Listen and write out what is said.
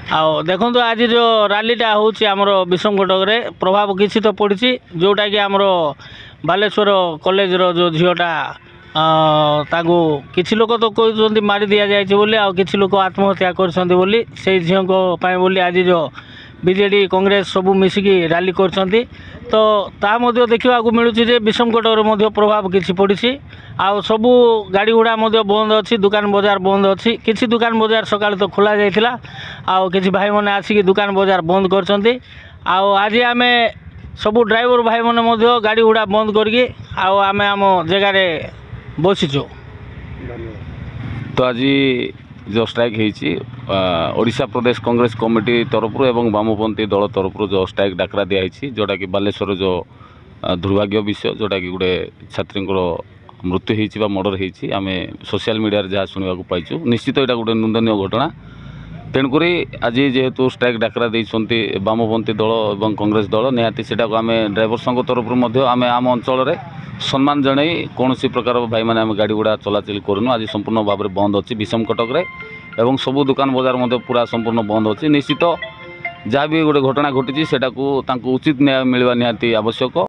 आउ देखो आज जो रैलीटा होमर विषम कटक प्रभाव किसी तो पड़ी जोटा कि आमर बालेश्वर कॉलेज रो जो झीटा ताकू किसी लोक तो कहते मारी दि जाए किसी लोक आत्महत्या कर झील बोली आज जो बीजेडी कांग्रेस सबू मिसिकी रैली कर तो देखा मिलूँ विषम कटक प्रभाव किसी पड़ी आउ सबू गाड़ी गुड़ा बंद अच्छी दुकान बजार बंद अच्छी किसी दुकान बजार सका तो खोल जाता आउ कि भाई मैंने आसिक दुकान बजार बंद कर आज आम सबू ड्राइवर भाई मैंने गाड़ी गुड़ा बंद करके आम जगार बसीचु। तो आज जो स्ट्राइक ओडिशा प्रदेश कांग्रेस कमिटी तरफ एवं वामपंथी दल तरफ जो स्ट्राइक डाकरा दिखाई जोटा कि बालेश्वर जो दुर्भाग्य विषय जोटा कि गोटे छात्री मृत्यु हो मर्डर होती आम सोशल मीडिया जहाँ शुणा पाइचु निश्चित यहाँ गोटे निंदनीय घटना तेणुक आज जेहेतु स्ट्राइक डाकरा देते वामपंथी दल और कांग्रेस दल निहाती से आम ड्राइवर संघ तरफ आम आम अंचल सम्मान जन कौन प्रकार भाई मैंने आम गाड़ी गुड़ा चलाचल करूँ आज संपूर्ण भाव में बंद अच्छी विषम कटक एवं सबू दुकान बजार पूरा संपूर्ण बंद अच्छी निश्चित जहाँ भी गोटे घटना घटी से उचित न्याय मिलवा निहाती आवश्यक।